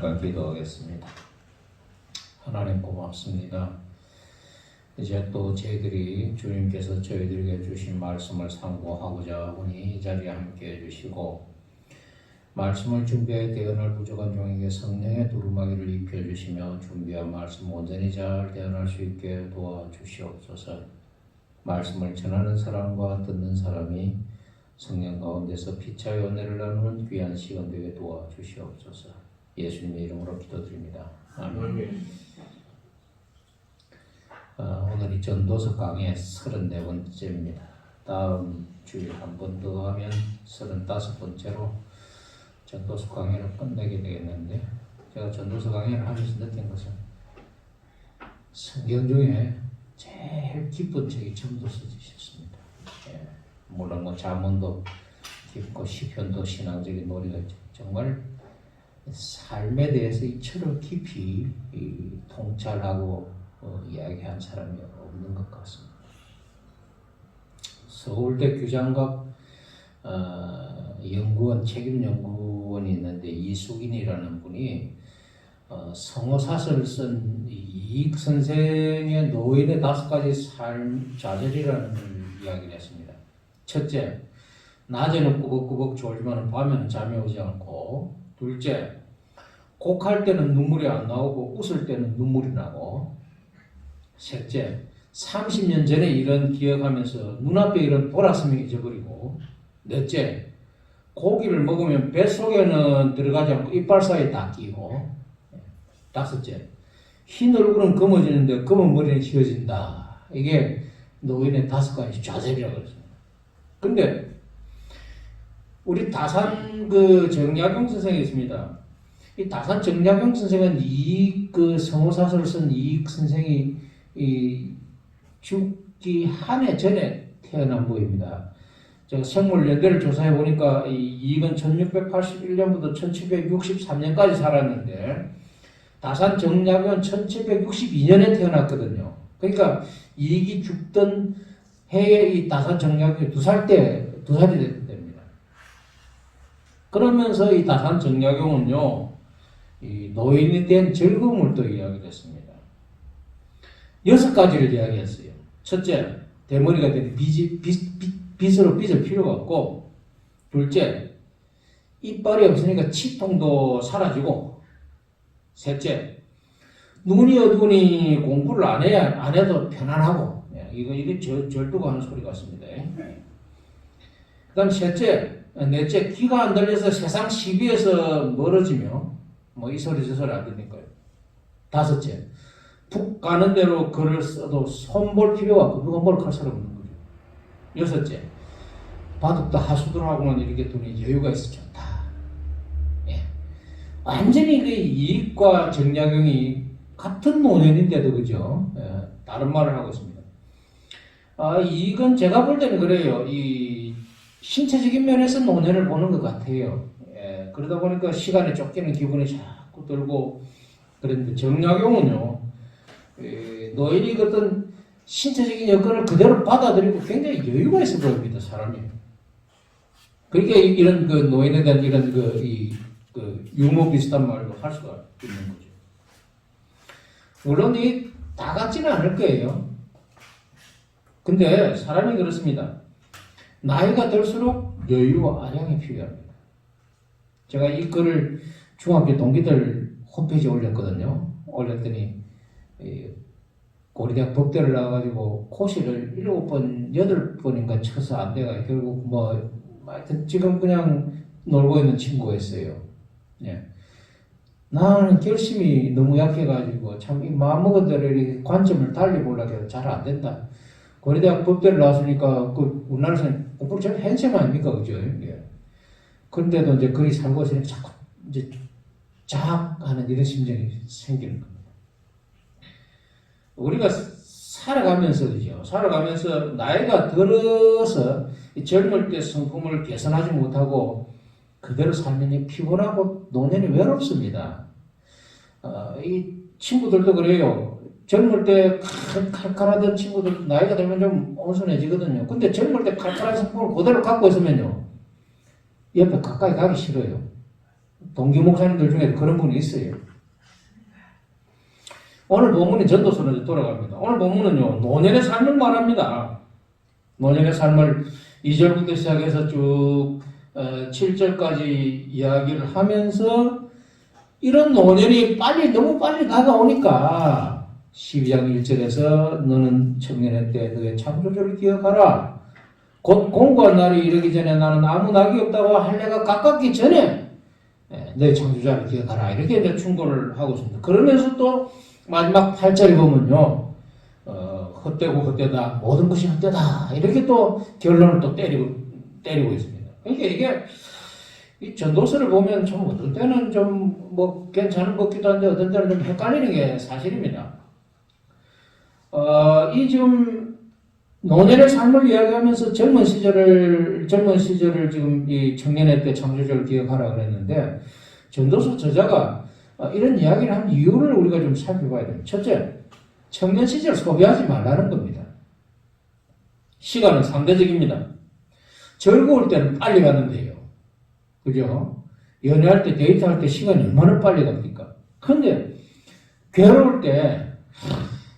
잠깐 기도하겠습니다. 하나님 고맙습니다. 이제 또 저희들이 주님께서 저희들에게 주신 말씀을 상고하고자 하니 이 자리에 함께 해주시고 말씀을 준비할 때 은을 부족한 종에게 성령의 두루마기를 입혀주시며 준비한 말씀 온전히 잘 대언할 수 있게 도와주시옵소서. 말씀을 전하는 사람과 듣는 사람이 성령 가운데서 피차의 은혜를 나누는 귀한 시간 되게 도와주시옵소서. 예수님의 이름으로 기도드립니다. 아멘. 오늘이 전도서 강의 34번째입니다. 다음 주에 한 번 더 하면 35번째로 전도서 강의를 끝내게 되겠는데, 제가 전도서 강의를 하면서 느낀 것은 성경 중에 제일 기쁜 책이 전도서셨습니다. 물론 뭐 잠언도 깊고 시편도 신앙적인 논리가 있죠. 정말 삶에 대해서 이처럼 깊이 통찰하고 이야기한 사람이 없는 것 같습니다. 서울대 규장갑 연구원, 책임연구원이 있는데 이수긴이라는 분이 성어사설을 쓴 이익 선생의 노인의 5가지 삶 좌절이라는 이야기를 했습니다. 첫째, 낮에는 꾸벅꾸벅 졸지만 밤에는 잠이 오지 않고. 둘째, 곡할 때는 눈물이 안 나오고 웃을 때는 눈물이 나고. 셋째, 30년 전에 이런 기억하면서 눈앞에 이런 돌아서면 잊어버리고. 넷째, 고기를 먹으면 뱃속에는 들어가지 않고 이빨 사이에 다 끼고. 다섯째, 흰 얼굴은 검어지는데 검은 머리는 휘어진다. 이게 노인의 5가지 좌절이라고 그랬습니다. 근데 우리 다산 정약용 선생이 있습니다. 이 다산 정약용 선생은 성어사설을 쓴 이익 선생이 죽기 한 해 전에 태어난 분입니다. 제가 생물연대를 조사해 보니까 이익은 1681년부터 1763년까지 살았는데 다산 정약용은 1762년에 태어났거든요. 그러니까 이익이 죽던 해에 이 다산 정약용이 2살이 됩니다. 그러면서 이 다산 정약용은요, 이 노인에 대한 즐거움을 또 이야기를 했습니다. 6가지를 이야기했어요. 첫째, 대머리가 된 빗으로 빚을 필요가 없고. 둘째, 이빨이 없으니까 치통도 사라지고. 셋째, 눈이 어두우니 공부를 안 해도 편안하고. 이게 절도가 하는 소리 같습니다. 그 다음 넷째, 귀가 안 들려서 세상 시비에서 멀어지며, 이 소리 저 소리 안 들리니까요. 다섯째, 푹 가는 대로 글을 써도 손볼 필요가 없고, 누가 뭘 할 사람 없는 거죠. 여섯째, 바둑도 하수들하고는 이렇게 돈이 여유가 있어 좋다. 완전히 그 이익과 정약용이 같은 노년인데도, 그죠? 다른 말을 하고 있습니다. 이익은 제가 볼 때는 그래요. 이 신체적인 면에서 노년을 보는 것 같아요. 그러다 보니까 시간에 쫓기는 기분이 자꾸 들고 그랬는데, 정약용은요, 노인이 어떤 신체적인 여건을 그대로 받아들이고 굉장히 여유가 있어 보입니다, 사람이. 그러니까 이런 노인에 대한 이런 유머 비슷한 말도 할 수가 있는 거죠. 물론 다 같지는 않을 거예요. 근데 사람이 그렇습니다. 나이가 들수록 여유와 아량이 필요합니다. 제가 이 글을 중학교 동기들 홈페이지에 올렸거든요. 올렸더니 고려대학 법대를 나와가지고 고시를 7번, 8번인가 쳐서 안 돼가 결국 하여튼 지금 그냥 놀고 있는 친구가 있어요. 나는 결심이 너무 약해가지고 참 이 마음먹은 대로 이렇게 관점을 달리 보려고 해도 잘 안 된다. 고려대학 법대를 나왔으니까 우리나라에서는 공부를 좀 hen셈 아닙니까, 그죠? 그런데도 이제 거기 살고 있으니까 자꾸 이제 자학하는 이런 심정이 생기는 겁니다. 우리가 살아가면서 나이가 들어서 젊을 때 성품을 개선하지 못하고 그대로 살면 피곤하고 노년이 외롭습니다. 이 친구들도 그래요. 젊을 때 칼칼하던 친구들 나이가 들면 좀 온순해지거든요. 근데 젊을 때 칼칼한 성품을 그대로 갖고 있으면요, 옆에 가까이 가기 싫어요. 동기 목사님들 중에 그런 분이 있어요. 오늘 본문이 전도서로 돌아갑니다. 오늘 본문은요, 노년의 삶을 말합니다. 노년의 삶을 2절부터 시작해서 쭉 7절까지 이야기를 하면서 이런 노년이 너무 빨리 다가오니까 12장 1절에서 너는 청년의 때 너의 창조주를 기억하라. 곧 공고한 날이 이르기 전에 나는 아무 낙이 없다고 할 내가 가깝기 전에 너의 창조자를 기억하라. 이렇게 이제 충고를 하고 있습니다. 그러면서 또 마지막 8절에 보면요. 헛되고 헛되다. 모든 것이 헛되다. 이렇게 또 결론을 또 때리고 있습니다. 그러니까 이게 이 전도서를 보면 좀 어떤 때는 좀 뭐 괜찮은 것 같기도 한데 어떤 때는 좀 헷갈리는 게 사실입니다. 이 지금 노년의 삶을 이야기하면서 젊은 시절을 지금 이 청년의 때 창조주를 기억하라 그랬는데 전도서 저자가 이런 이야기를 한 이유를 우리가 좀 살펴봐야 됩니다. 첫째, 청년 시절 소비하지 말라는 겁니다. 시간은 상대적입니다. 즐거울 때는 빨리 가는데요. 그죠? 연애할 때, 데이트할 때 시간이 얼마나 빨리 갑니까? 근데 괴로울 때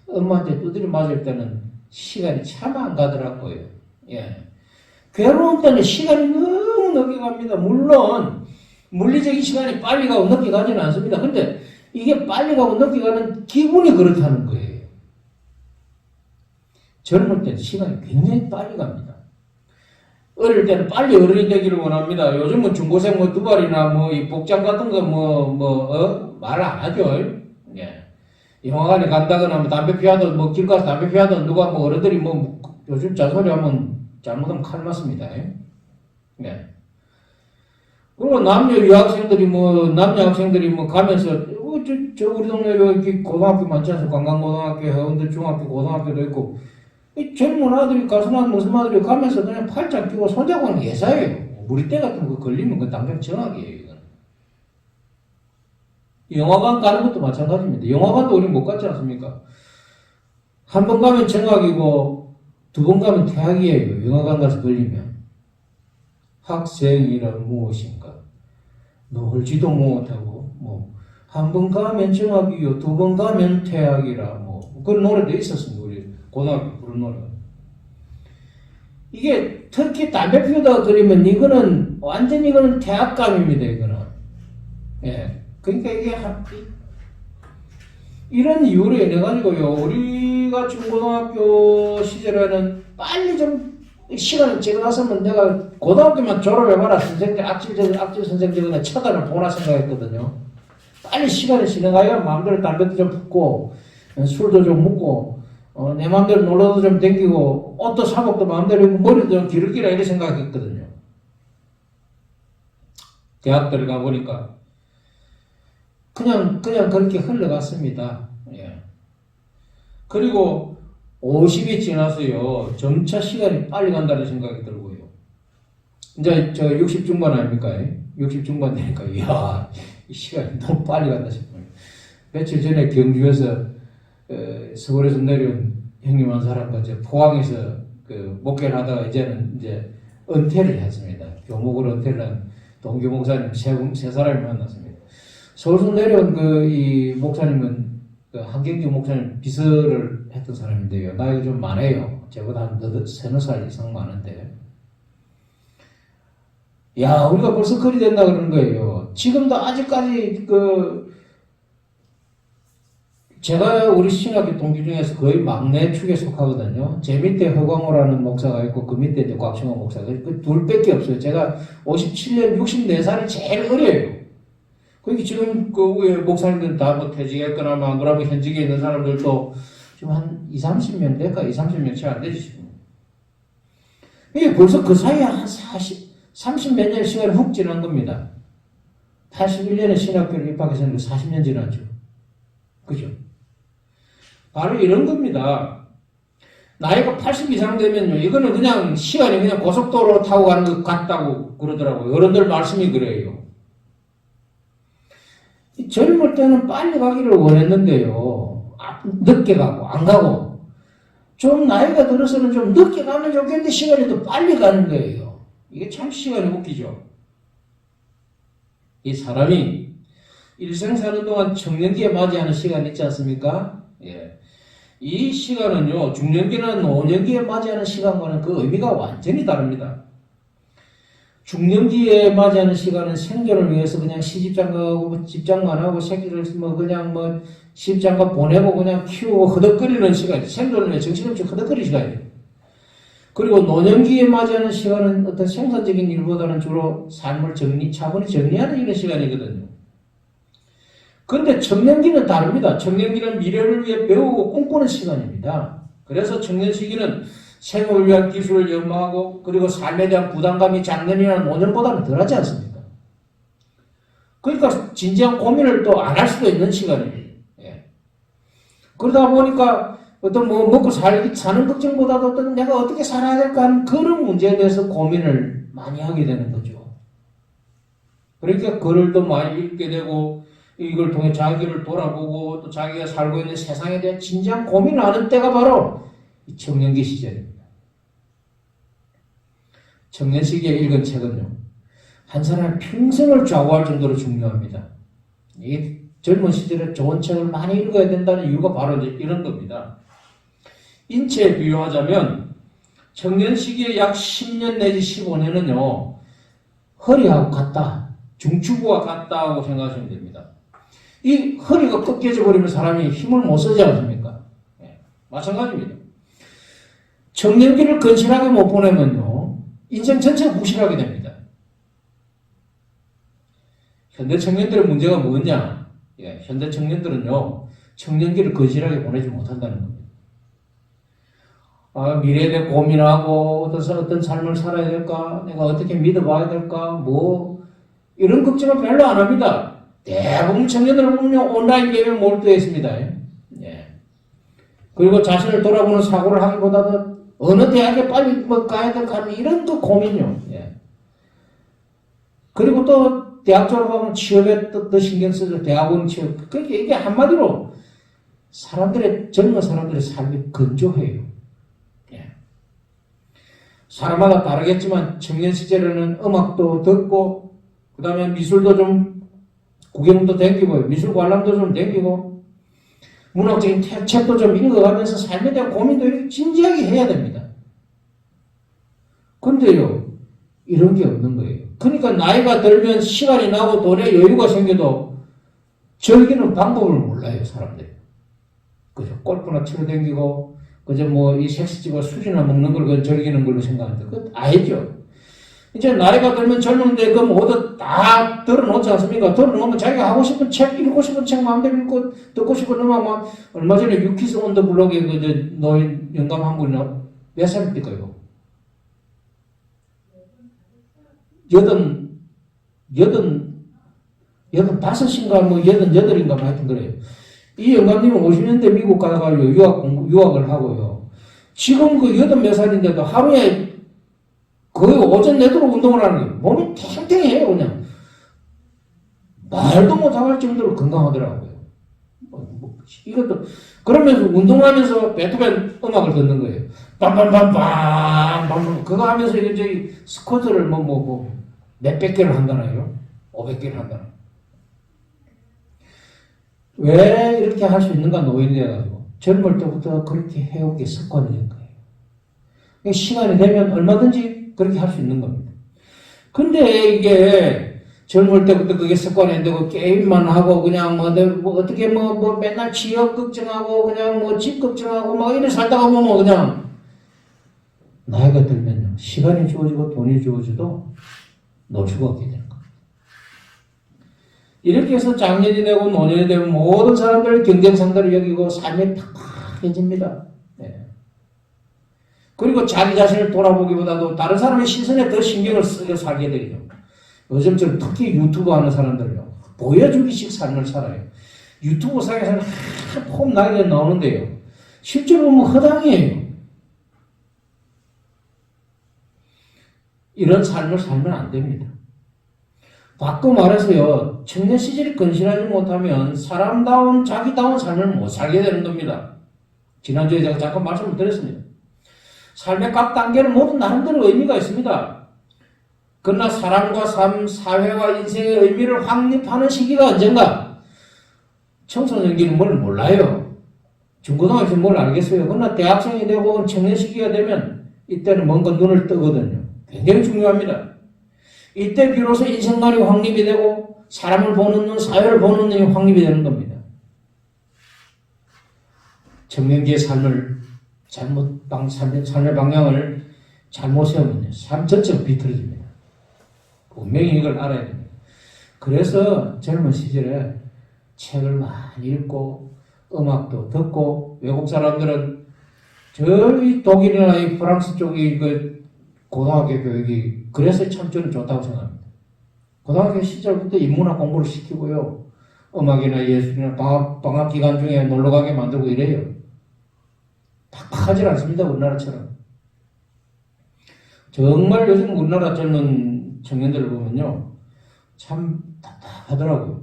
엄마한테 두드려 맞을 때는 시간이 참 안 가더라고요. 예. 괴로울 때는 시간이 너무 늦게 갑니다. 물론 물리적인 시간이 빨리 가고 늦게 가지는 않습니다. 근데 이게 빨리 가고 늦게 가는 기분이 그렇다는 거예요. 젊을 때는 시간이 굉장히 빨리 갑니다. 어릴 때는 빨리 어른이 되기를 원합니다. 요즘은 중고생 뭐 두발이나 뭐 이 복장 같은 거 말 안 하죠. 예. 영화관에 간다거나 뭐 담배 피하든 뭐 길 가서 담배 피하든 누가 뭐 어른들이 뭐 요즘 잔소리 하면 잘못하면 칼 맞습니다. 예. 그리고 남녀 학생들이 뭐 가면서 저 우리 동네 여기 고등학교 많지 않습니까? 관광고등학교, 해운대 중학교, 고등학교도 있고 이 젊은 아들이 가수나 무슨 아들이 가면서 그냥 팔짱 끼고 손잡고 하는 예사예요. 우리 때 같은 거 걸리면 그 당장 정학이에요. 이건. 영화관 가는 것도 마찬가지입니다. 영화관도 우리 못 갔지 않습니까? 한 번 가면 정학이고 두 번 가면 퇴학이에요. 영화관 가서 걸리면. 학생이란 무엇인가? 놀지도 못하고 한 번 가면 정학이요, 두 번 가면 퇴학이라 그런 노래도 있었습니다. 우리 고등학교 부른 노래. 이게 특히 담배 피우다가 그러면 이거는 완전 이거는 퇴학감입니다. 이거는. 예. 그러니까 이게 이런 이유로 인해 가지고요. 우리가 중고등학교 시절에는 빨리 좀 시간을 지나서면 내가 고등학교만 졸업해봐라 선생들 악질 선생들은 쳐다를 보나 생각했거든요. 빨리 시간을 지나가야 마음대로 담배도 좀 붓고 술도 좀 먹고 내 마음대로 놀러도 좀 댕기고 옷도 사먹도 마음대로 입고 머리도 좀 기르기라 이렇게 생각했거든요. 대학 들어가 보니까 그냥 그렇게 흘러갔습니다. 예. 그리고 50이 지나서요, 점차 시간이 빨리 간다는 생각이 들고요. 이제 저 60 중반 아닙니까? 60 중반 되니까, 이야, 이 시간이 너무 빨리 간다 싶어요. 며칠 전에 경주에서, 서울에서 내려온 형님 한 사람과 이제 포항에서 그 목회를 하다가 이제는 이제 은퇴를 했습니다. 교목으로 은퇴를 한 동교 목사님 세 사람을 만났습니다. 서울에서 내려온 이 목사님은 그 한경주 목사님 비서를 했던 사람인데요. 나이가 좀 많아요. 저보다 한 서너 살 이상 많은데. 야, 우리가 벌써 그리 된다 그러는 거예요. 지금도 아직까지 제가 우리 신학교 동기 중에서 거의 막내 축에 속하거든요. 제 밑에 허광호라는 목사가 있고 그 밑에 이제 곽충호 목사가 있고 그 둘밖에 없어요. 제가 57년 64살이 제일 어려요. 그러니까 지금 그 목사님들 다 뭐 퇴직했거나 뭐라고 현직에 있는 사람들도 지금 한 30년 될까? 30년 채 안 되지 지금. 이게 벌써 그 사이에 한 30 몇 년 시간이 훅 지난 겁니다. 81년에 신학교를 입학해서 40년 지났죠. 그죠? 바로 이런 겁니다. 나이가 80 이상 되면요, 이거는 그냥 시간이 그냥 고속도로 타고 가는 것 같다고 그러더라고요. 어른들 말씀이 그래요. 젊을 때는 빨리 가기를 원했는데요. 늦게 가고, 안 가고. 좀 나이가 들어서는 좀 늦게 가면 좋겠는데 시간이 더 빨리 가는 거예요. 이게 참 시간이 웃기죠. 이 사람이 일생 사는 동안 청년기에 맞이하는 시간이 있지 않습니까? 예. 이 시간은요, 중년기나 노년기에 맞이하는 시간과는 그 의미가 완전히 다릅니다. 중년기에 맞이하는 시간은 생존을 위해서 그냥 시집장가하고 집장만 하고 새끼를 그냥 시집장가 보내고 그냥 키우고 허덕거리는 시간이에요. 생존을 위해 정신없이 허덕거리는 시간이에요. 그리고 노년기에 맞이하는 시간은 어떤 생산적인 일보다는 주로 삶을 차분히 정리하는 이런 시간이거든요. 그런데 청년기는 다릅니다. 청년기는 미래를 위해 배우고 꿈꾸는 시간입니다. 그래서 청년 시기는 생업을 위한 기술을 연마하고 그리고 삶에 대한 부담감이 작년이나 노년보다는 덜하지 않습니까? 그러니까 진지한 고민을 또 안 할 수도 있는 시간이에요. 예. 그러다 보니까 어떤 먹고 사는 걱정보다도 어떤 내가 어떻게 살아야 될까 하는 그런 문제에 대해서 고민을 많이 하게 되는 거죠. 그러니까 글을 또 많이 읽게 되고 이걸 통해 자기를 돌아보고 또 자기가 살고 있는 세상에 대한 진지한 고민을 하는 때가 바로 이 청년기 시절입니다. 청년 시기에 읽은 책은요, 한 사람의 평생을 좌우할 정도로 중요합니다. 이 젊은 시절에 좋은 책을 많이 읽어야 된다는 이유가 바로 이런 겁니다. 인체에 비유하자면 청년 시기에 약 10년 내지 15년은요, 허리하고 같다, 중추부와 같다고 생각하시면 됩니다. 이 허리가 꺾여져 버리면 사람이 힘을 못 쓰지 않습니까? 네, 마찬가지입니다. 청년기를 건실하게 못 보내면요, 인생 전체가 무실하게 됩니다. 현대 청년들의 문제가 뭐냐? 예, 현대 청년들은요, 청년기를 건실하게 보내지 못한다는 겁니다. 미래에 대해 고민하고 어떤 삶을 살아야 될까? 내가 어떻게 믿어봐야 될까? 이런 걱정을 별로 안 합니다. 대부분 청년들을 보면 온라인 게임에 몰두해 있습니다. 예. 그리고 자신을 돌아보는 사고를 하기보다도 어느 대학에 빨리 가야 될까 하는 이런 또 고민요. 예. 그리고 또 대학 졸업하면 취업에 또 신경 쓰죠. 대학원 취업. 그러니까 이게 한마디로 젊은 사람들의 삶이 건조해요. 예. 사람마다 다르겠지만 청년 시절에는 음악도 듣고 그 다음에 미술도 좀 구경도 댕기고 미술 관람도 좀 댕기고 문학적인 책도 좀 읽어가면서 삶에 대한 고민도 이렇게 진지하게 해야 됩니다. 근데요, 이런 게 없는 거예요. 그러니까 나이가 들면 시간이 나고 돈에 여유가 생겨도 즐기는 방법을 몰라요, 사람들이. 그죠? 골프나 치러 댕기고 그저 이 섹스집과 술이나 먹는 걸 즐기는 걸로 생각하는데 그건 아니죠. 이제 나이가 들면 젊은데 그 모두 다 들어놓지 않습니까? 들어놓으면 자기가 하고 싶은 책, 읽고 싶은 책 마음대로 읽고 듣고 싶은 음악 얼마 전에 유키스 온 더 블록에 노인 영감 한 분이 몇 살입니까 이거? 85인가 88인가 하여튼 그래요. 이 영감님은 50년대 미국 가가지고 유학을 하고요. 지금 그 80몇 살인데도 하루에 거의 오전 내도록 운동을 하는 거예요. 몸이 탱탱해요, 그냥. 말도 못할 정도로 건강하더라고요. 이것도, 그러면서 운동하면서 베토벤 음악을 듣는 거예요. 빰빰빰빰빰. 그거 하면서 이제 스쿼트를 몇백 개를 한다나요? 500개를 한다나. 왜 이렇게 할 수 있는가, 노인이 돼가지고. 젊을 때부터 그렇게 해온 게 습관이 된 거예요. 시간이 되면 얼마든지 그렇게 할 수 있는 겁니다. 근데 이게 젊을 때부터 그게 습관이 안 되고 게임만 하고 그냥 어떻게 맨날 취업 걱정하고 그냥 집 걱정하고 이래 살다가 보면 그냥 나이가 들면요, 시간이 주어지고 돈이 주어져도 놓을 수가 없게 되는 겁니다. 이렇게 해서 장년이 되고 노년이 되면 모든 사람들을 경쟁상대로 여기고 삶이 팍팍해집니다. 네. 그리고 자기 자신을 돌아보기보다도 다른 사람의 시선에 더 신경을 쓰려 살게 되죠. 요즘처럼 특히 유튜브 하는 사람들요, 보여주기식 삶을 살아요. 유튜브 상에서는 폼 나게 나오는데요, 실제로 보면 허당이에요. 이런 삶을 살면 안 됩니다. 바꿔 말해서요, 청년 시절이 건실하지 못하면 사람다운 자기다운 삶을 못 살게 되는 겁니다. 지난주에 제가 잠깐 말씀을 드렸습니다. 삶의 각 단계는 모두 나름대로 의미가 있습니다. 그러나 사람과 삶, 사회와 인생의 의미를 확립하는 시기가 언젠가? 청소년기는 뭘 몰라요. 중고등학생 뭘 알겠어요. 그러나 대학생이 되고 청년 시기가 되면 이때는 뭔가 눈을 뜨거든요. 굉장히 중요합니다. 이때 비로소 인생관이 확립이 되고 사람을 보는 눈, 사회를 보는 눈이 확립이 되는 겁니다. 청년기의 삶의 방향을 잘못 세우면 삶 전체가 비틀어집니다. 분명히 이걸 알아야 됩니다. 그래서 젊은 시절에 책을 많이 읽고 음악도 듣고 외국 사람들은 저희 독일이나 이 프랑스 쪽이 그 고등학교 교육이 그래서 참 저는 좋다고 생각합니다. 고등학교 시절부터 인문학 공부를 시키고요. 음악이나 예술이나 방학 기간 중에 놀러 가게 만들고 이래요. 팍팍하지 않습니다. 우리나라처럼. 정말 요즘 우리나라 젊은 청년들을 보면요. 참 답답하더라고요.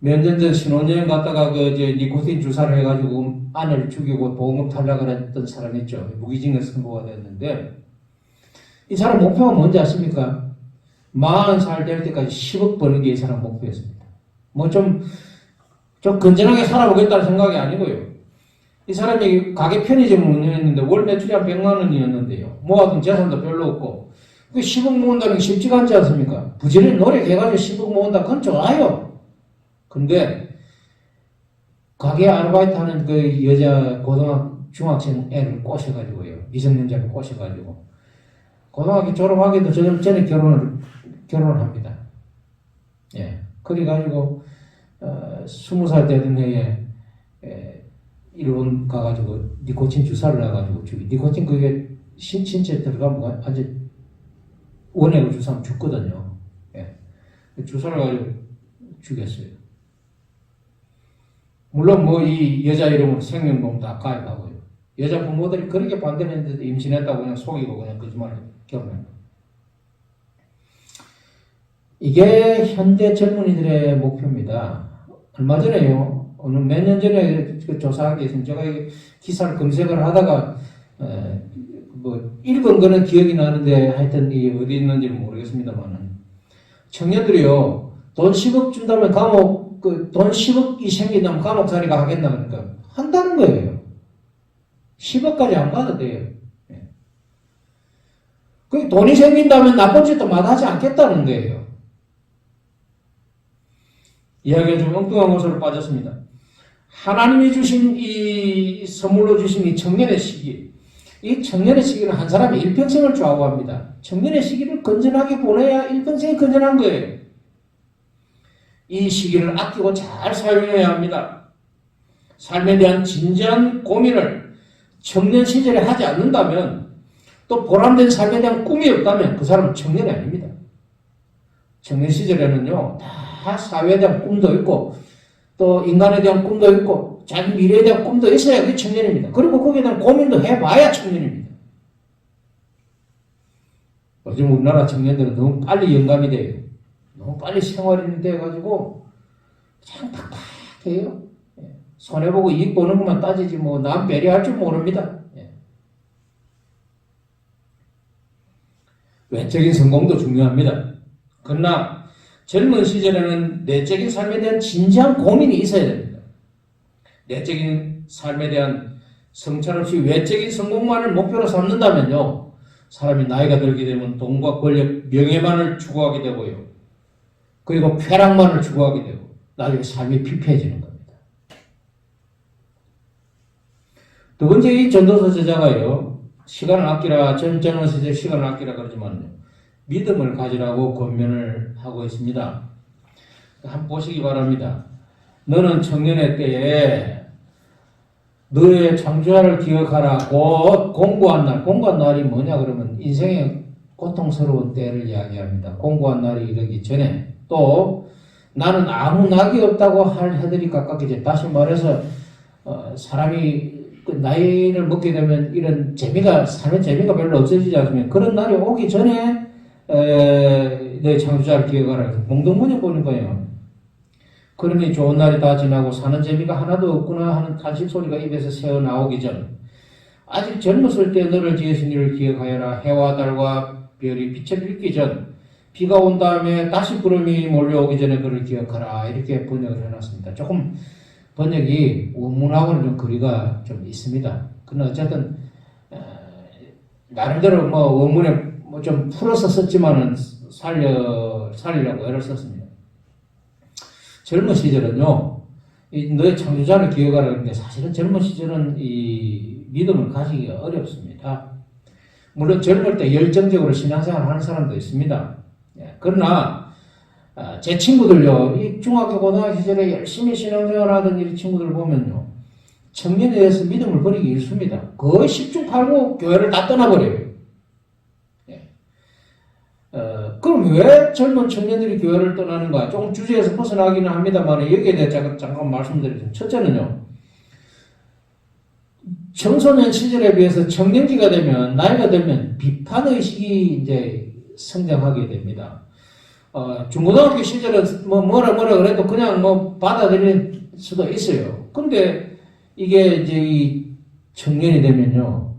몇 년 전 신혼여행 갔다가 니코틴 주사를 해가지고 아내를 죽이고 보험금 탈락을 했던 사람 있죠. 무기징역 선고가 됐는데 이 사람 목표가 뭔지 아십니까? 40살 될 때까지 10억 버는 게 이 사람 목표였습니다. 뭐 좀 건전하게 살아보겠다는 생각이 아니고요. 이 사람이 가게 편의점을 운영했는데 월 매출이 한 100만 원이었는데요. 모아둔 재산도 별로 없고 그 10억 모은다는 게 쉽지가 않지 않습니까? 부지런히 노력해가지고 10억 모은다. 그건 좋아요. 근데 가게 아르바이트 하는 그 여자 중학생 애를 꼬셔가지고요. 미성년자를 꼬셔가지고 고등학교 졸업하기도 전에 결혼을 합니다. 예. 그래가지고 20살 되던 해에 일본 가가지고 니코틴 주사를 놔가지고 니코틴 그게 신체에 들어가면 완전 원액을 주사하면 죽거든요. 예. 주사를 가지고 죽였어요. 물론 뭐 이 여자 이름으로 생명보험 다 가입하고요. 여자 부모들이 그렇게 반대를 했는데도 임신했다고 그냥 속이고 그냥 거짓말을 결혼합니다. 이게 현대 젊은이들의 목표입니다. 얼마 전에요. 어느 몇 년 전에 그 조사한 게 있으면 제가 기사를 검색을 하다가 뭐 읽은 거는 기억이 나는데 하여튼 이 어디 있는지는 모르겠습니다만은 청년들이요 돈 10억 준다면 돈 10억이 생긴다면 감옥 살이가 하겠나 그러니까 한다는 거예요. 10억까지 안 가도 돼요. 그 돈이 생긴다면 나쁜 짓도 마다하지 않겠다는 거예요. 이야기가 좀 엉뚱한 곳으로 빠졌습니다. 하나님이 주신 이 선물로 주신 이 청년의 시기, 이 청년의 시기는 한 사람의 일평생을 좌우합니다. 청년의 시기를 건전하게 보내야 일평생이 건전한 거예요. 이 시기를 아끼고 잘 사용해야 합니다. 삶에 대한 진지한 고민을 청년 시절에 하지 않는다면 또 보람된 삶에 대한 꿈이 없다면 그 사람은 청년이 아닙니다. 청년 시절에는요 다 사회에 대한 꿈도 있고 또 인간에 대한 꿈도 있고 자기 미래에 대한 꿈도 있어야 그게 청년입니다. 그리고 거기에 대한 고민도 해봐야 청년입니다. 요즘 우리나라 청년들은 너무 빨리 영감이 돼요. 너무 빨리 생활이 돼가지고 참 팍팍해요. 손해보고 이익 보는 것만 따지지 뭐 남 배려할 줄 모릅니다. 외적인 성공도 중요합니다. 그러나 젊은 시절에는 내적인 삶에 대한 진지한 고민이 있어야 됩니다. 내적인 삶에 대한 성찰 없이 외적인 성공만을 목표로 삼는다면요. 사람이 나이가 들게 되면 돈과 권력, 명예만을 추구하게 되고요. 그리고 쾌락만을 추구하게 되고 나중에 삶이 피폐해지는 겁니다. 두 번째 이 전도서 저자가요. 시간을 아끼라, 젊은 시절 시간을 아끼라 그러지만요. 믿음을 가지라고 권면을 하고 있습니다. 한번 보시기 바랍니다. 너는 청년의 때에 너의 창조자를 기억하라. 곧 공고한 날. 공고한 날이 뭐냐 그러면 인생의 고통스러운 때를 이야기합니다. 공고한 날이 이르기 전에 또 나는 아무 낙이 없다고 할 해들이 가깝게 다시 말해서 사람이 그 나이를 먹게 되면 이런 사는 재미가 별로 없어지지 않습니까? 그런 날이 오기 전에 내 창조자를 기억하라. 공동문에 보는 거예요. 그러니 좋은 날이 다 지나고 사는 재미가 하나도 없구나 하는 탄식 소리가 입에서 새어나오기 전 아직 젊었을 때 너를 지으신 이를 기억하여라. 해와 달과 별이 빛을 잃기 전, 비가 온 다음에 다시 구름이 몰려오기 전에 그를 기억하라. 이렇게 번역을 해놨습니다. 조금 번역이 원문하고는 좀 거리가 좀 있습니다. 그러나 어쨌든 나름대로 뭐 원문에 뭐 좀 풀어서 썼지만은 살리려고 애를 썼습니다. 젊은 시절은요, 너의 창조자를 기억하라 그러는데 사실은 젊은 시절은 이 믿음을 가지기가 어렵습니다. 물론 젊을 때 열정적으로 신앙생활을 하는 사람도 있습니다. 그러나 제 친구들요, 이 중학교 고등학교 시절에 열심히 신앙생활 하던 이 친구들 보면요, 청년에 대해서 믿음을 버리기 일쑤입니다. 거의 10중 8구 교회를 다 떠나버려요. 그럼 왜 젊은 청년들이 교회를 떠나는가? 조금 주제에서 벗어나기는 합니다만 여기에 대해 잠깐 말씀드리죠. 첫째는요, 청소년 시절에 비해서 청년기가 되면, 나이가 들면 비판의식이 이제 성장하게 됩니다. 중고등학교 시절은 뭐라 그래도 그냥 뭐 받아들일 수도 있어요. 근데 이게 이제 이 청년이 되면요,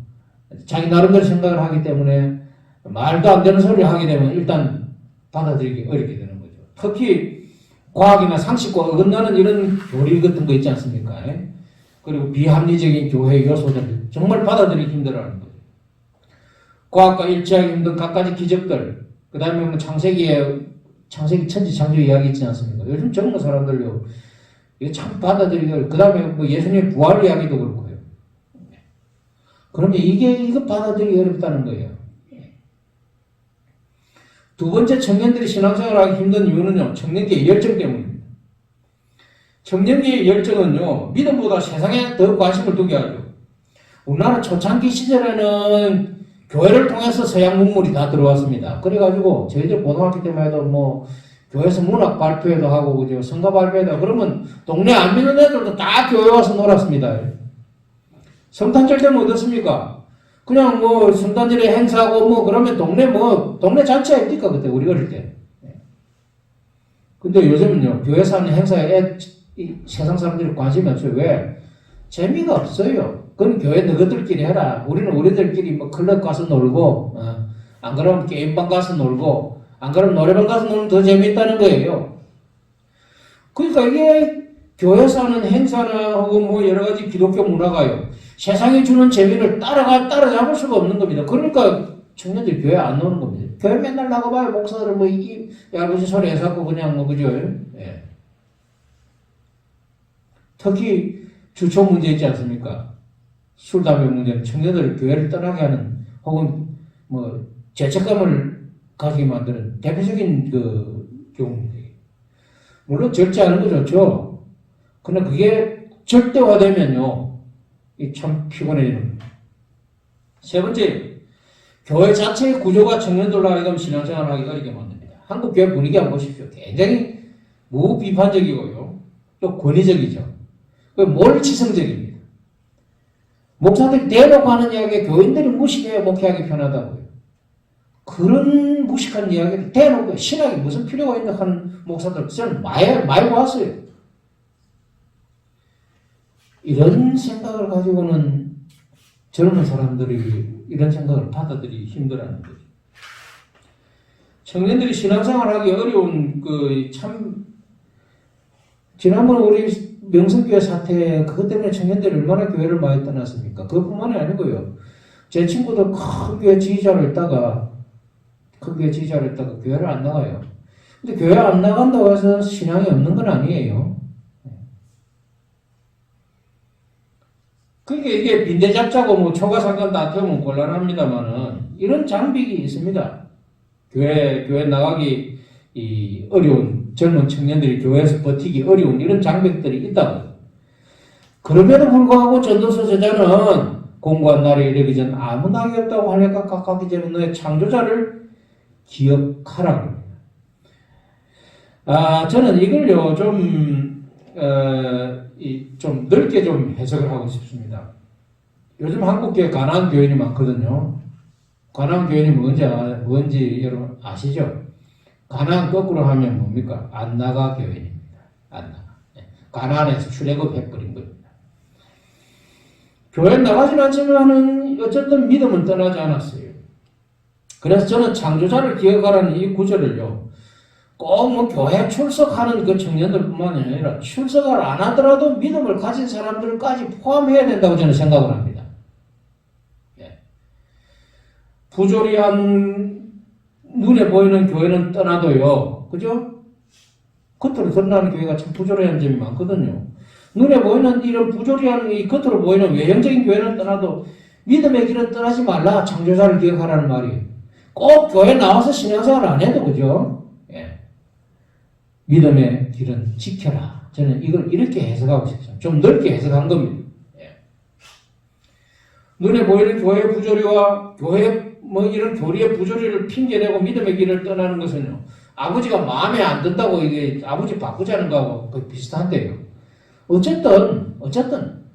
자기 나름대로 생각을 하기 때문에 말도 안 되는 소리를 하게 되면 일단 받아들이기 어렵게 되는 거죠. 특히 과학이나 상식과 어긋나는 이런 교리 같은 거 있지 않습니까? 그리고 비합리적인 교회 요소들 정말 받아들이기 힘들어하는 거죠. 과학과 일치하기 힘든 갖가지 기적들, 그 다음에 뭐 창세기 천지 창조 이야기 있지 않습니까? 요즘 젊은 사람들요, 이거 참 받아들이기 어려워요. 그 다음에 뭐 예수님의 부활 이야기도 그렇고요. 그러면 이거 받아들이기 어렵다는 거예요. 두 번째, 청년들이 신앙생활하기 힘든 이유는요, 청년기의 열정 때문입니다. 청년기의 열정은요, 믿음보다 세상에 더 관심을 두게 하죠. 우리나라 초창기 시절에는 교회를 통해서 서양 문물이 다 들어왔습니다. 그래가지고 저희들 고등학교 때만 해도 뭐 교회에서 문학 발표회도 하고 그죠, 성가 발표회도 하고, 그러면 동네 안 믿는 애들도 다 교회 와서 놀았습니다. 성탄절 때는 어떻습니까? 그냥 뭐 성탄절에 행사하고 뭐 그러면 동네 잔치 아닙니까 그때 우리 어릴 때. 근데 요즘은요, 교회에서 하는 행사에 세상 사람들이 관심이 없어요. 왜? 재미가 없어요. 그건 교회 너희들끼리 해라. 우리는 우리들끼리 뭐 클럽 가서 놀고, 안 그러면 게임방 가서 놀고, 안 그러면 노래방 가서 놀면 더 재미있다는 거예요. 그러니까 이게 교회에서 하는 행사나 혹은 뭐 여러 가지 기독교 문화가요, 세상이 주는 재미를 따라잡을 수가 없는 겁니다. 그러니까 청년들이 교회 안 노는 겁니다. 교회 맨날 나가봐요. 목사들은 뭐 얇은 소리 해서고 그냥 뭐 그죠? 예. 특히 주초 문제 있지 않습니까? 술, 담배 문제는 청년들을 교회를 떠나게 하는 혹은 뭐 죄책감을 가지게 만드는 대표적인 그 경우입니다. 물론 절제하는 거 좋죠. 그러나 그게 절대화되면요, 이 참 피곤해지는 겁니다. 세 번째, 교회 자체의 구조가 청년들로 하여금 신앙생활을 하기 어렵게 만듭니다. 한국 교회 분위기 한번 보십시오. 굉장히 무비판적이고요, 또 권위적이죠. 몰지성적입니다. 목사들이 대놓고 하는 이야기에 교인들이 무식해야 목회하기 편하다고요. 그런 무식한 이야기를 대놓고 신학이 무슨 필요가 있나 하는 목사들 저는 많이 봤어요. 이런 생각을 가지고는 젊은 사람들이 이런 생각을 받아들이기 힘들어하는 거죠. 청년들이 신앙생활하기 어려운 지난번 우리 명성교회 사태 그것 때문에 청년들이 얼마나 교회를 많이 떠났습니까? 그것뿐만이 아니고요. 제 친구도 큰 교회 지휘자로 있다가 교회를 안 나가요. 근데 교회 안 나간다고 해서 신앙이 없는 건 아니에요. 그러니까 이게 빈대 잡자고 뭐 초과 상관 다 태우면 곤란합니다만은 이런 장벽이 있습니다. 교회 나가기 어려운 젊은 청년들이 교회에서 버티기 어려운 이런 장벽들이 있다고. 그럼에도 불구하고 전도서 저자는 공고한 날이 이르기 전 아무 낙이 없다고 하니까 가깝기 전에 너의 창조자를 기억하라고 합니다. 저는 이걸요 좀 넓게 좀 해석을 하고 싶습니다. 요즘 한국교회 가나안 교인이 많거든요. 가나안 교인이 뭔지 여러분 아시죠? 가나안 거꾸로 하면 뭡니까? 안 나가 교인입니다. 안 나가. 가나안에서 출애굽해버린 겁니다. 교회 나가진 않지만은 어쨌든 믿음은 떠나지 않았어요. 그래서 저는 창조자를 기억하라는 이 구절을요, 꼭 뭐 교회 출석하는 그 청년들뿐만 아니라 출석을 안 하더라도 믿음을 가진 사람들까지 포함해야 된다고 저는 생각을 합니다. 예. 부조리한 눈에 보이는 교회는 떠나도요, 그죠? 겉으로 드러나는 교회가 참 부조리한 점이 많거든요. 눈에 보이는 이런 부조리한 이 겉으로 보이는 외형적인 교회는 떠나도 믿음의 길은 떠나지 말라. 창조자를 기억하라는 말이에요. 꼭 교회 나와서 신앙생활 안 해도 그죠? 예. 믿음의 길은 지켜라. 저는 이걸 이렇게 해석하고 싶어요. 좀 넓게 해석한 겁니다. 예. 눈에 보이는 교회의 부조리와 교회 뭐 이런 교리의 부조리를 핑계대고 믿음의 길을 떠나는 것은요, 아버지가 마음에 안 든다고 이게 아버지 바꾸자는 거하고 거의 비슷한데요. 어쨌든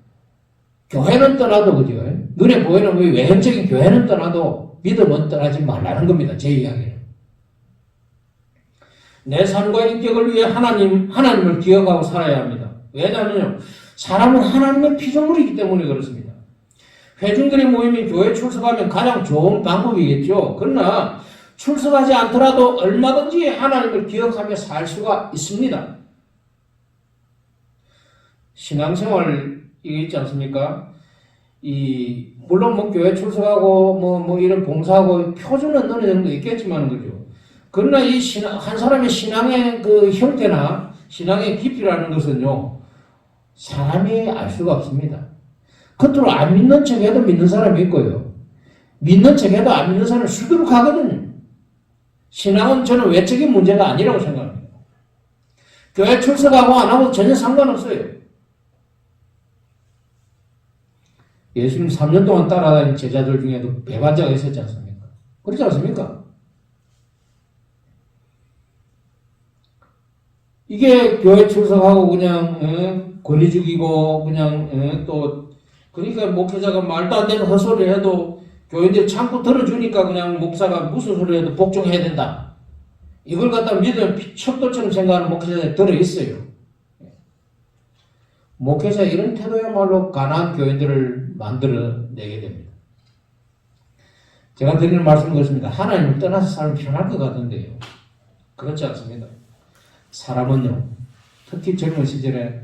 교회는 떠나도 그죠? 눈에 보이는 외형적인 교회는 떠나도 믿음은 떠나지 말라는 겁니다. 제 이야기는. 내 삶과 인격을 위해 하나님을 기억하고 살아야 합니다. 왜냐하면요, 사람은 하나님의 피조물이기 때문에 그렇습니다. 회중들이 모이면 교회 출석하면 가장 좋은 방법이겠죠. 그러나 출석하지 않더라도 얼마든지 하나님을 기억하며 살 수가 있습니다. 신앙생활 이게 있지 않습니까? 물론 뭐 교회 출석하고 뭐 이런 봉사하고 표준은 어느 정도 있겠지만 그죠. 그러나 한 사람의 신앙의 그 형태나 신앙의 깊이라는 것은요, 사람이 알 수가 없습니다. 겉으로 안 믿는 척해도 믿는 사람이 있고요, 믿는 척해도 안 믿는 사람은 수두룩하거든요. 신앙은 저는 외적인 문제가 아니라고 생각합니다. 교회 출석하고 안 하고 전혀 상관없어요. 예수님 3년 동안 따라다닌 제자들 중에도 배반자가 있었지 않습니까? 그렇지 않습니까? 이게 교회 출석하고 그냥 권리 죽이고 그냥 또 그러니까 목회자가 말도 안 되는 헛소리 해도 교인들이 참고 들어주니까 그냥 목사가 무슨 소리 해도 복종해야 된다. 이걸 갖다 믿으면 척도처럼 생각하는 목회자들이 들어있어요. 목회자 이런 태도야말로 가난한 교인들을 만들어내게 됩니다. 제가 드리는 말씀은 그렇습니다. 하나님을 떠나서 살면 편할 것 같은데요, 그렇지 않습니다. 사람은요, 특히 젊은 시절에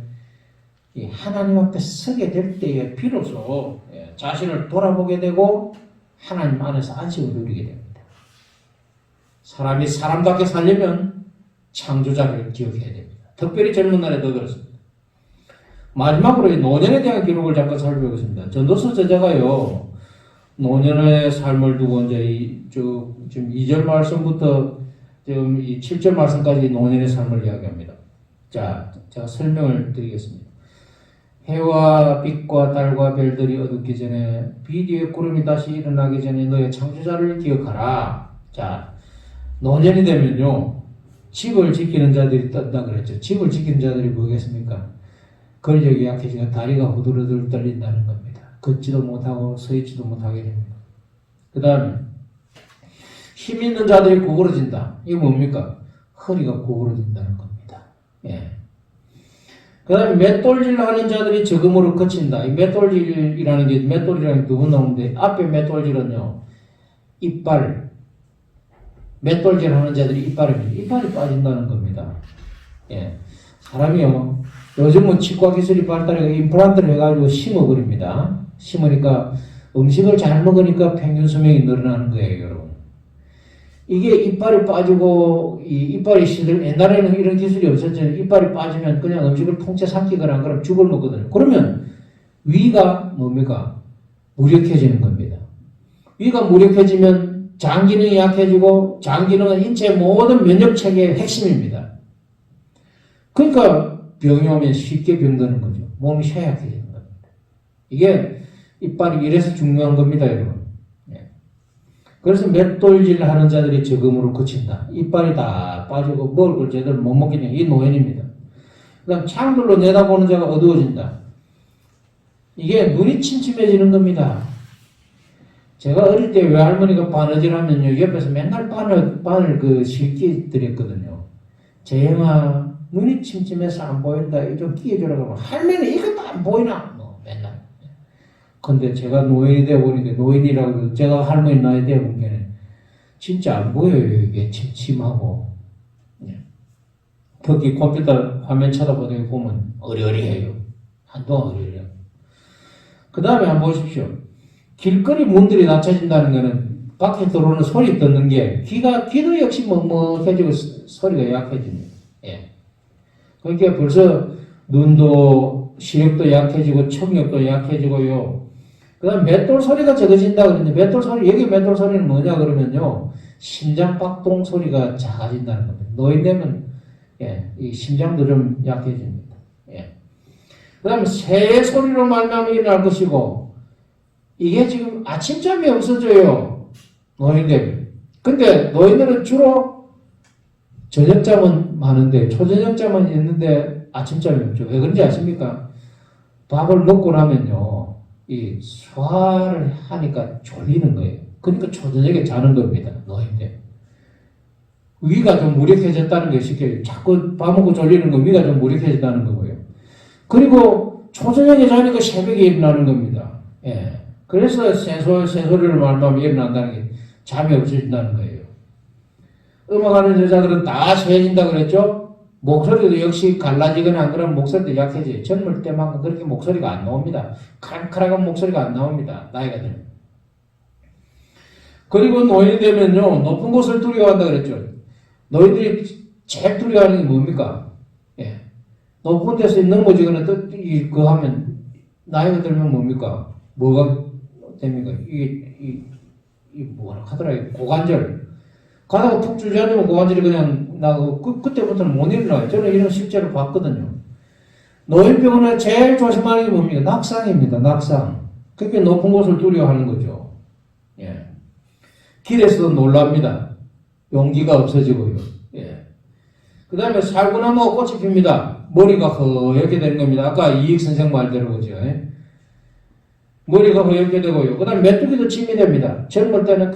이 하나님 앞에 서게 될 때에 비로소 자신을 돌아보게 되고 하나님 안에서 안식을 누리게 됩니다. 사람이 사람답게 살려면 창조자를 기억해야 됩니다. 특별히 젊은 날에 더 그렇습니다. 마지막으로 이 노년에 대한 기록을 잠깐 살펴보겠습니다. 전도서 저자가요, 노년의 삶을 두고 이제 지금 2절 말씀부터 지금 이 7절 말씀까지 노년의 삶을 이야기합니다. 자, 제가 설명을 드리겠습니다. 해와 빛과 달과 별들이 어둡기 전에 빛 위에 구름이 다시 일어나기 전에 너의 창조자를 기억하라. 자, 노년이 되면요, 집을 지키는 자들이 떴다 그랬죠. 집을 지키는 자들이 뭐겠습니까? 근력이 약해지고 다리가 후들후들 떨린다는 겁니다. 걷지도 못하고 서 있지도 못하게 됩니다. 그 다음에 힘 있는 자들이 구부러진다. 이게 뭡니까? 허리가 구부러진다는 겁니다. 예. 그 다음에 맷돌질 하는 자들이 적음으로 그친다. 이 맷돌질이라는 게 두 번 나오는데, 앞에 맷돌질은요, 이빨, 맷돌질 하는 자들이 이빨입니다. 이빨이 빠진다는 겁니다. 예. 사람이요, 요즘은 치과 기술이 발달해서 임플란트를 해가지고 심어버립니다. 심으니까 음식을 잘 먹으니까 평균 수명이 늘어나는 거예요, 여러분. 이게 이빨이 빠지고, 이빨이 옛날에는 이런 기술이 없었잖아요. 이빨이 빠지면 그냥 음식을 통째 삼키거나 그럼 죽을 먹거든요. 그러면 위가 뭡니까? 무력해지는 겁니다. 위가 무력해지면 장 기능이 약해지고, 장 기능은 인체 모든 면역 체계의 핵심입니다. 그러니까 병이 오면 쉽게 병드는 거죠. 몸이 쇠약해지는 겁니다. 이게 이빨이 이래서 중요한 겁니다, 여러분. 예. 그래서 맷돌질 하는 자들이 적음으로 그친다. 이빨이 다 빠지고 먹을 걸 제대로 못 먹게 되는 이 노인입니다. 그 다음 창들로 내다보는 자가 어두워진다. 이게 눈이 침침해지는 겁니다. 제가 어릴 때 외할머니가 바느질하면요, 옆에서 맨날 바늘 그 실기 드렸거든요. 재영아, 눈이 침침해서 안 보인다. 이거 좀 끼워주라고 하면, 할머니 이것도 안 보이나? 뭐, 맨날. 근데 제가 노인이 되어보니까, 노인이라고, 제가 할머니 나이 되어본 게는, 진짜 안 보여요. 이게 침침하고. 예. 특히 컴퓨터 화면 쳐다보다 보면 어리어리해요. 한동안 어리어리해요. 그 다음에 한번 보십시오. 길거리 문들이 닫혀진다는 것은 밖에 들어오는 소리 듣는 게 귀도 역시 먹먹해지고 소리가 약해집니다. 예. 그러니까 벌써 눈도 시력도 약해지고 청력도 약해지고요. 그 다음 맷돌 소리가 적어진다 그러는데 맷돌 소리, 여기 맷돌 소리는 뭐냐 그러면요. 심장 박동 소리가 작아진다는 겁니다. 노인 되면 예, 이 심장도 좀 약해집니다. 예. 그 다음에 새의 소리로 말미암아 일어날 것이고 이게 지금 아침잠이 없어져요. 노인들. 근데 노인들은 주로 저녁잠은 많은데 초저녁잠은 있는데 아침잠이 없죠. 왜 그런지 아십니까? 밥을 먹고 나면요. 이 소화를 하니까 졸리는 거예요. 그러니까 초저녁에 자는 겁니다. 노인들. 위가 좀 무력해졌다는 게 쉽게 자꾸 밥 먹고 졸리는 거 위가 좀 무력해졌다는 거고요. 그리고 초저녁에 자니까 새벽에 일어나는 겁니다. 예. 그래서 새소리를 말하면 일어난다는 게 잠이 없어진다는 거예요. 음악하는 여자들은 다 새해진다 그랬죠? 목소리도 역시 갈라지거나 안 그러면 목소리도 약해져요. 젊을 때만큼 그렇게 목소리가 안 나옵니다. 카락카락한 목소리가 안 나옵니다. 나이가 들면. 그리고 노인이 되면요. 높은 곳을 두려워한다 그랬죠? 너희들이 제일 두려워하는 게 뭡니까? 예. 높은 데서 넘어지거나 그거 하면 나이가 들면 뭡니까? 뭐가 됩니까? 이게 뭐라 하더라? 고관절. 가다가 푹 주저앉으면 고관절이 그냥 나고 그때부터는 못 일어나요. 저는 이런 실제로 봤거든요. 노인병원에 제일 조심하는 게 뭡니까? 낙상입니다. 낙상. 그렇게 높은 곳을 두려워하는 거죠. 예. 길에서도 놀랍니다. 용기가 없어지고요. 예. 그 다음에 살구나무가 꽃이 핍니다. 머리가 허옇게 되는 겁니다. 아까 이익 선생 말대로 그죠. 예? 머리가 허옇게 되고요. 그 다음에 메뚜기도 침이 됩니다. 젊을 때는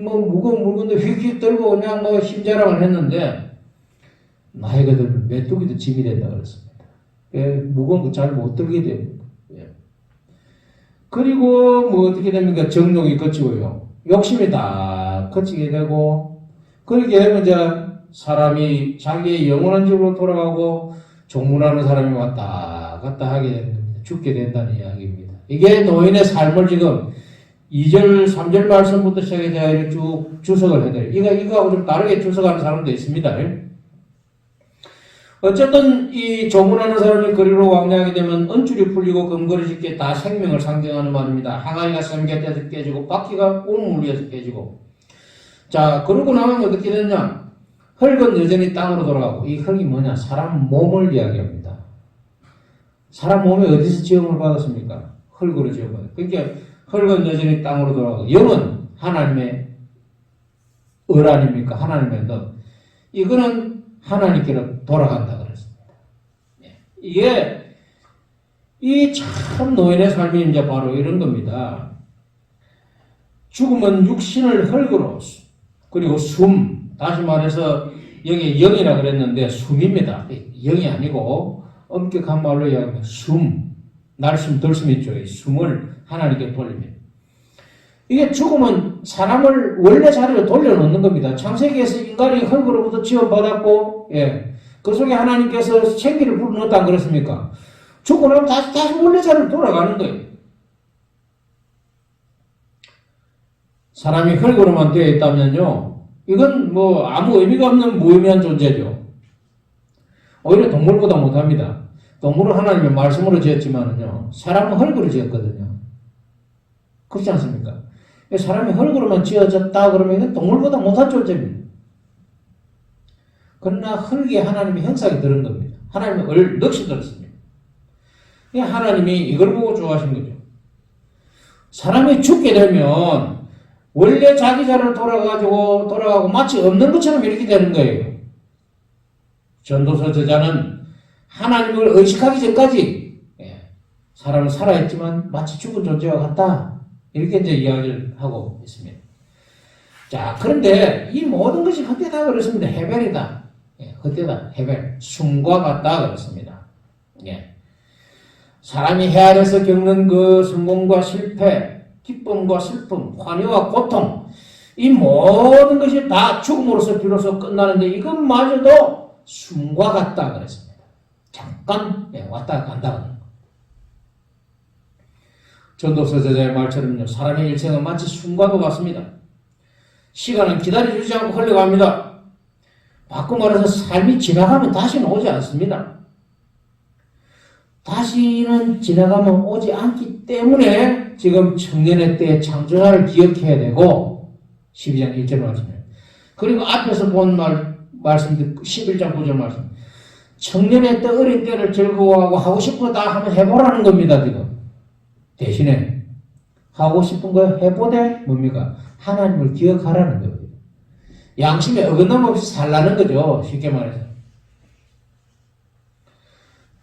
무거운 물건도 휙휙 들고 그냥 힘자랑을 했는데 나이가 들면 메뚜기도 짐이 된다 그랬습니다. 예, 무거운 거 잘 못 들게 됩니다. 예. 그리고 뭐 어떻게 됩니까? 정욕이 거치고요. 욕심이 다 거치게 되고 그렇게 되면 이제 사람이 자기의 영원한 집으로 돌아가고 종문하는 사람이 왔다 갔다 하게 됩니다. 죽게 된다는 이야기입니다. 이게 노인의 삶을 지금 2절, 3절 말씀부터 시작해 제가 이렇게 쭉 주석을 해드려요. 이거하고 좀 다르게 주석하는 사람도 있습니다. 어쨌든 이 조문하는 사람이 거리로 왕래하게 되면 은줄이 풀리고 금거리 짓게 다 생명을 상징하는 말입니다. 항아리가 삼겹대서 깨지고 바퀴가 우물 위에서 깨지고 자 그러고 나면 어떻게 되냐 흙은 여전히 땅으로 돌아가고 이 흙이 뭐냐 사람 몸을 이야기합니다. 사람 몸이 어디서 지음을 받았습니까? 흙으로 지음받았어요. 그러니까 흙은 여전히 땅으로 돌아가고 영은 하나님의 을 아닙니까? 하나님의 너. 이거는 하나님께로 돌아간다 그랬습니다. 이게 이 참 노인의 삶이 이제 바로 이런 겁니다. 죽음은 육신을 흙으로 그리고 숨 다시 말해서 여기 영이라 그랬는데 숨입니다. 영이 아니고 엄격한 말로 이야기하면 숨 날숨 들숨 있죠. 이 숨을 하나님께 돌립니다. 이게 죽음은 사람을 원래 자리로 돌려놓는 겁니다. 창세기에서 인간이 흙으로부터 지원받았고, 예. 그 속에 하나님께서 생기를 불어넣었다 안 그렇습니까? 죽고 나면 다시 원래 자리로 돌아가는 거예요. 사람이 흙으로만 되어 있다면요, 이건 뭐 아무 의미가 없는 무의미한 존재죠. 오히려 동물보다 못합니다. 동물은 하나님의 말씀으로 지었지만은요, 사람은 흙으로 지었거든요. 그렇지 않습니까? 사람이 흙으로만 지어졌다 그러면 동물보다 못한 존재입니다. 그러나 흙에 하나님의 형상이 들은 겁니다. 하나님의 을 넋이 들었습니다. 하나님이 이걸 보고 좋아하신 거죠. 사람이 죽게 되면 원래 자기 자리로 돌아가고 마치 없는 것처럼 이렇게 되는 거예요. 전도서 저자는 하나님을 의식하기 전까지 사람은 살아있지만 마치 죽은 존재와 같다. 이렇게 이제 이야기를 하고 있습니다. 자, 그런데 이 모든 것이 헛되다 그랬습니다. 해벨이다. 헛되다. 해벨. 숨과 같다 그랬습니다. 사람이 헤아려서 겪는 그 성공과 실패, 기쁨과 슬픔, 환희와 고통, 이 모든 것이 다 죽음으로서 비로소 끝나는데 이것마저도 숨과 같다 그랬습니다. 잠깐 왔다 간다. 전도서 저자의 말처럼요. 사람의 일생은 마치 숨과도 같습니다. 시간은 기다려주지 않고 흘러갑니다. 바꿔 말해서 삶이 지나가면 다시는 오지 않습니다. 다시는 지나가면 오지 않기 때문에 지금 청년의 때의 창조자를 기억해야 되고 12장 1절 말씀이에요. 그리고 앞에서 본 말씀 11장 9절 말씀 청년의 때 어린 때를 즐거워하고 하고 싶은 거 다 한번 해보라는 겁니다. 지금 대신에 하고 싶은 거 해보되 뭡니까? 하나님을 기억하라는 겁니다. 양심에 어긋남 없이 살라는 거죠. 쉽게 말해서.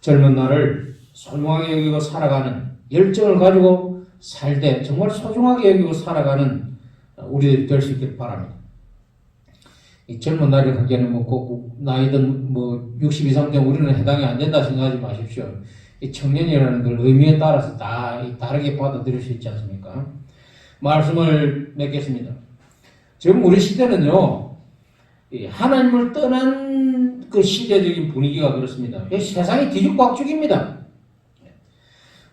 젊은 날을 소중하게 여기고 살아가는 열정을 가지고 살되 정말 소중하게 여기고 살아가는 우리들이 될 수 있길 바랍니다. 이 젊은 날을 갖기에는 나이든 60 이상 된 우리는 해당이 안 된다 생각하지 마십시오. 이 청년이라는 걸 의미에 따라서 다 다르게 받아들일 수 있지 않습니까? 말씀을 맺겠습니다. 지금 우리 시대는요, 하나님을 떠난 그 시대적인 분위기가 그렇습니다. 세상이 뒤죽박죽입니다.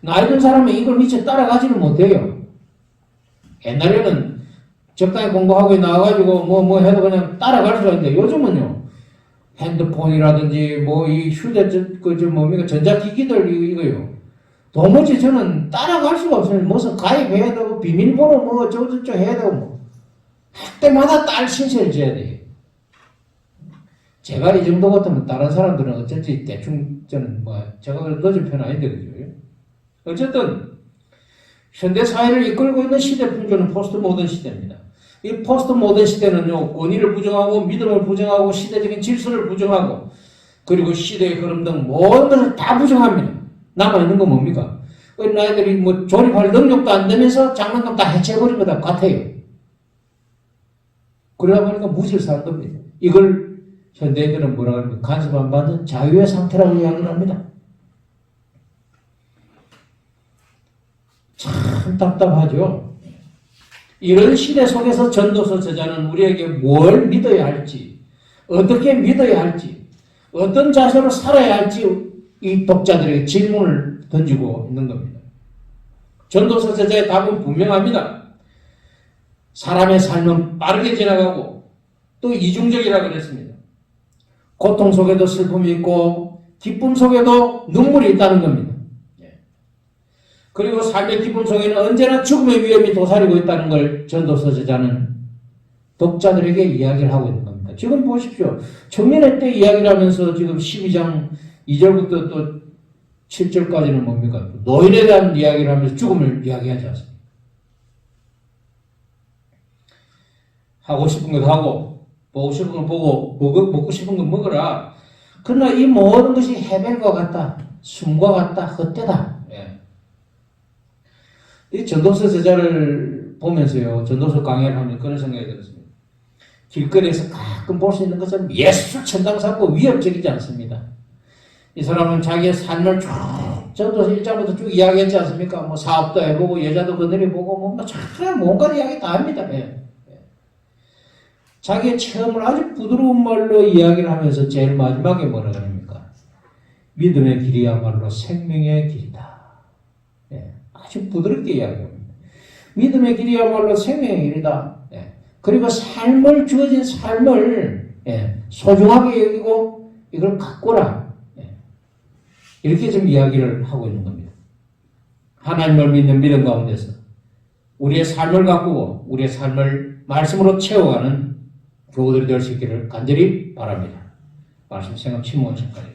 나이 든 사람은 이걸 미처 따라가지는 못해요. 옛날에는 적당히 공부하고 나와가지고 뭐 해도 그냥 따라갈 수가 있는데 요즘은요, 핸드폰이라든지 이 전자기기들 이거요. 도무지 저는 따라갈 수가 없어요. 무슨 가입해야 되고 비밀번호 어쩌고저쩌고 해야 되고 할 때마다 딸 신세를 져야 돼요. 제가 이 정도 같으면 다른 사람들은 어쩐지 대충 저는 제가 늦은 편 아닌데 그죠? 어쨌든 현대 사회를 이끌고 있는 시대 풍조는 포스트 모던 시대입니다. 이 포스트 모던 시대는요, 권위를 부정하고 믿음을 부정하고 시대적인 질서를 부정하고 그리고 시대의 흐름 등 모든 것을 다 부정합니다. 남아있는 건 뭡니까? 어린아이들이 조립할 능력도 안 되면서 장난감 다 해체해버린 거다 같아요. 그러다 보니까 무지를 사는 겁니다. 이걸 현대인들은 뭐라고 합니까? 간섭 안 받는 자유의 상태라고 이야기를 합니다. 참 답답하죠. 이런 시대 속에서 전도서 저자는 우리에게 뭘 믿어야 할지, 어떻게 믿어야 할지, 어떤 자세로 살아야 할지 이 독자들에게 질문을 던지고 있는 겁니다. 전도서 저자의 답은 분명합니다. 사람의 삶은 빠르게 지나가고 또 이중적이라고 그랬습니다. 고통 속에도 슬픔이 있고 기쁨 속에도 눈물이 있다는 겁니다. 그리고 삶의 기쁨 속에는 언제나 죽음의 위험이 도사리고 있다는 걸 전도서 저자는 독자들에게 이야기를 하고 있는 겁니다. 지금 보십시오. 청년의 때 이야기를 하면서 지금 12장 2절부터 또 7절까지는 뭡니까? 노인에 대한 이야기를 하면서 죽음을 이야기하지 않습니까? 하고 싶은 것 하고 보고 싶은 거 보고 먹고 싶은 거 먹어라. 그러나 이 모든 것이 해변과 같다. 숨과 같다. 헛되다. 이 전도서 저자를 보면서요. 전도서 강의를 하면 그런 생각이 들었습니다. 길거리에서 가끔 볼 수 있는 것처럼 예술 천당사고 위협적이지 않습니다. 이 사람은 자기의 삶을 쭉 전도서 1장부터 쭉 이야기했지 않습니까? 사업도 해보고 여자도 거느려보고 참 뭔가 이야기 다 합니다. 자기의 체험을 아주 부드러운 말로 이야기를 하면서 제일 마지막에 뭐라 그럽니까? 믿음의 길이야말로 생명의 길이다. 아주 부드럽게 이야기합니다. 믿음의 길이야말로 생명의 길이다. 그리고 주어진 삶을 소중하게 여기고 이걸 가꾸라. 이렇게 좀 이야기를 하고 있는 겁니다. 하나님을 믿는 믿음 가운데서 우리의 삶을 가꾸고 우리의 삶을 말씀으로 채워가는 교우들이 될 수 있기를 간절히 바랍니다. 말씀 생각 침묵하시기까지.